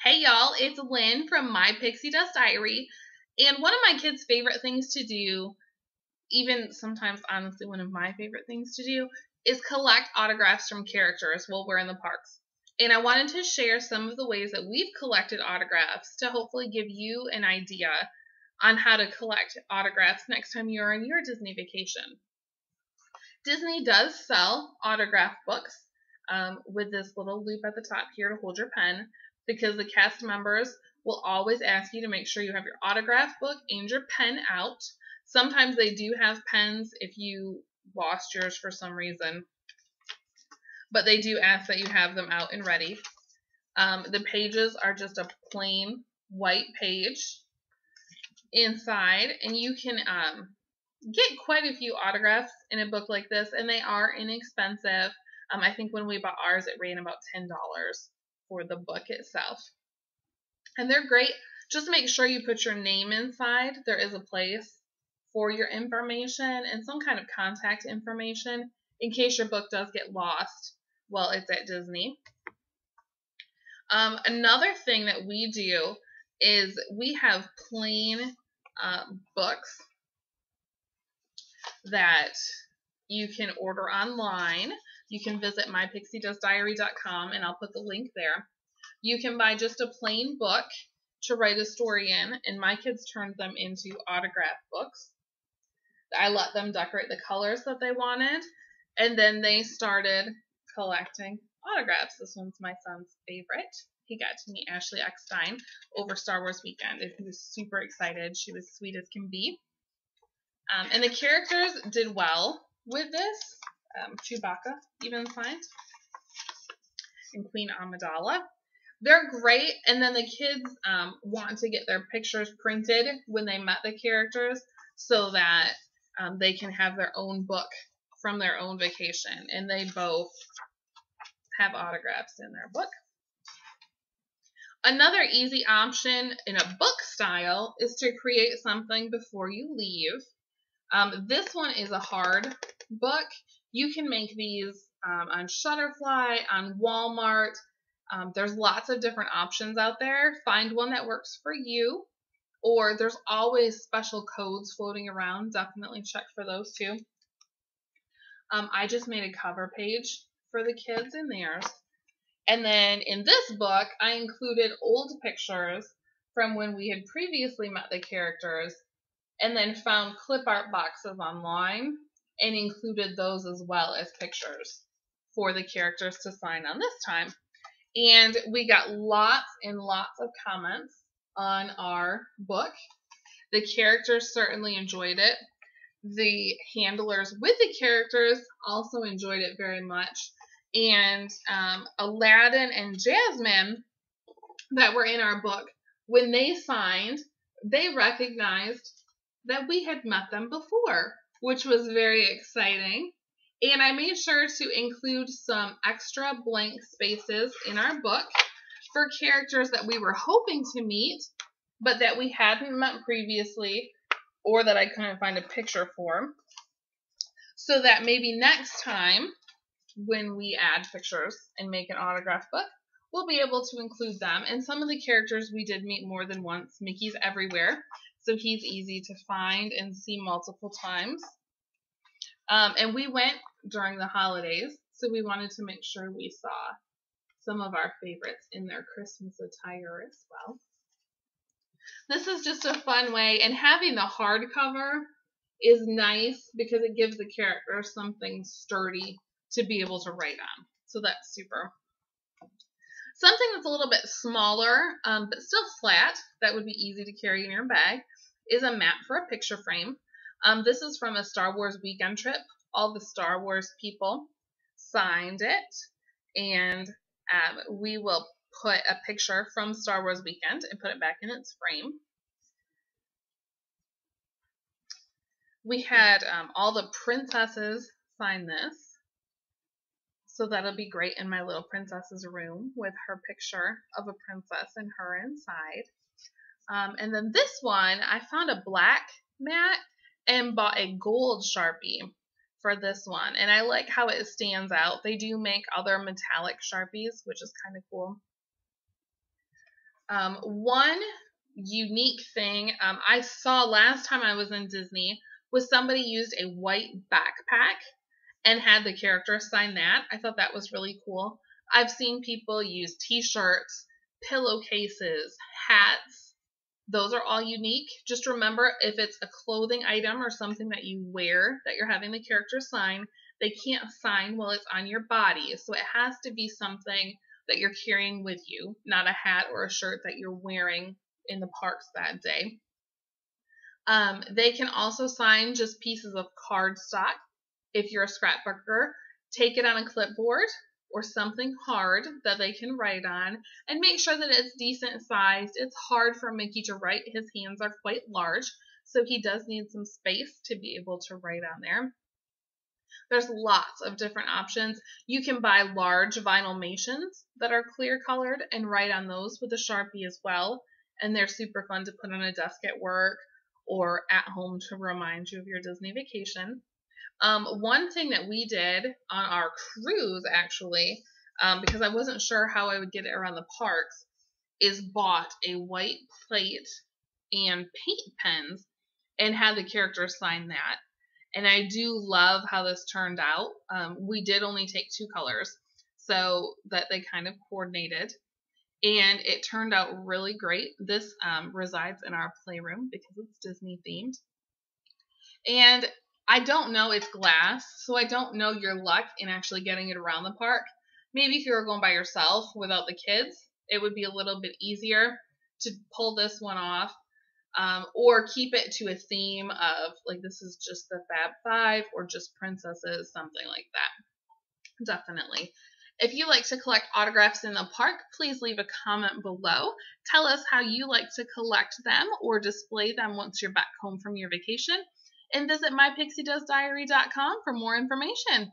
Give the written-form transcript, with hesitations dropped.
Hey y'all, it's Lynn from My Pixie Dust Diary, and one of my kids' favorite things to do, even sometimes honestly one of my favorite things to do, is collect autographs from characters while we're in the parks. And I wanted to share some of the ways that we've collected autographs to hopefully give you an idea on how to collect autographs next time you're on your Disney vacation. Disney does sell autograph books with this little loop at the top here to hold your pen, because the cast members will always ask you to make sure you have your autograph book and your pen out. Sometimes they do have pens if you lost yours for some reason, but they do ask that you have them out and ready. The pages are just a plain white page inside, and you can get quite a few autographs in a book like this, and they are inexpensive. I think when we bought ours, it ran about $10 for the book itself. And they're great. Just make sure you put your name inside. There is a place for your information and some kind of contact information in case your book does get lost while it's at Disney. Another thing that we do is we have plain books that you can order online. You can visit mypixiedustdiary.com, and I'll put the link there. You can buy just a plain book to write a story in, and my kids turned them into autograph books. I let them decorate the colors that they wanted, and then they started collecting autographs. This one's my son's favorite. He got to meet Ashley Eckstein over Star Wars weekend, and he was super excited. She was sweet as can be. And the characters did well with this. Chewbacca even signed, and Queen Amidala. They're great, and then the kids want to get their pictures printed when they met the characters so that they can have their own book from their own vacation, and they both have autographs in their book. Another easy option in a book style is to create something before you leave. This one is a hard book. You can make these on Shutterfly, on Walmart. There's lots of different options out there. Find one that works for you, or there's always special codes floating around. Definitely check for those too. I just made a cover page for the kids in theirs. And then in this book, I included old pictures from when we had previously met the characters, and then found clip art boxes online and included those as well as pictures for the characters to sign on this time. And we got lots and lots of comments on our book. The characters certainly enjoyed it. The handlers with the characters also enjoyed it very much. And Aladdin and Jasmine that were in our book, when they signed, they recognized that we had met them before, which was very exciting. And I made sure to include some extra blank spaces in our book for characters that we were hoping to meet, but that we hadn't met previously, or that I couldn't find a picture for, so that maybe next time when we add pictures and make an autograph book, we'll be able to include them. And some of the characters we did meet more than once. Mickey's everywhere, so he's easy to find and see multiple times. And we went during the holidays, so we wanted to make sure we saw some of our favorites in their Christmas attire as well. This is just a fun way, and having the hardcover is nice because it gives the character something sturdy to be able to write on. So that's super. Something that's a little bit smaller, but still flat, that would be easy to carry in your bag, is a map for a picture frame. This is from a Star Wars weekend trip. All the Star Wars people signed it, and we will put a picture from Star Wars weekend and put it back in its frame. We had all the princesses sign this. So that'll be great in my little princess's room with her picture of a princess and her inside. And then this one, I found a black mat and bought a gold Sharpie for this one. And I like how it stands out. They do make other metallic Sharpies, which is kind of cool. One unique thing I saw last time I was in Disney was somebody used a white backpack and had the character sign that. I thought that was really cool. I've seen people use t-shirts, pillowcases, hats. Those are all unique. Just remember, if it's a clothing item or something that you wear that you're having the character sign, they can't sign while it's on your body. So it has to be something that you're carrying with you, not a hat or a shirt that you're wearing in the parks that day. They can also sign just pieces of cardstock. If you're a scrapbooker, take it on a clipboard or something hard that they can write on, and make sure that it's decent sized. It's hard for Mickey to write. His hands are quite large, so he does need some space to be able to write on there. There's lots of different options. You can buy large Vinylmations that are clear colored and write on those with a Sharpie as well, and they're super fun to put on a desk at work or at home to remind you of your Disney vacation. One thing that we did on our cruise, actually, because I wasn't sure how I would get it around the parks, is bought a white plate and paint pens and had the characters sign that. And I do love how this turned out. We did only take 2 colors, so that they kind of coordinated. And it turned out really great. This resides in our playroom because it's Disney themed. And I don't know, it's glass, so I don't know your luck in actually getting it around the park. Maybe if you were going by yourself without the kids, it would be a little bit easier to pull this one off. Or keep it to a theme of, like, this is just the Fab Five or just princesses, something like that. Definitely. If you like to collect autographs in the park, please leave a comment below. Tell us how you like to collect them or display them once you're back home from your vacation. And visit mypixiedoesdiary.com for more information.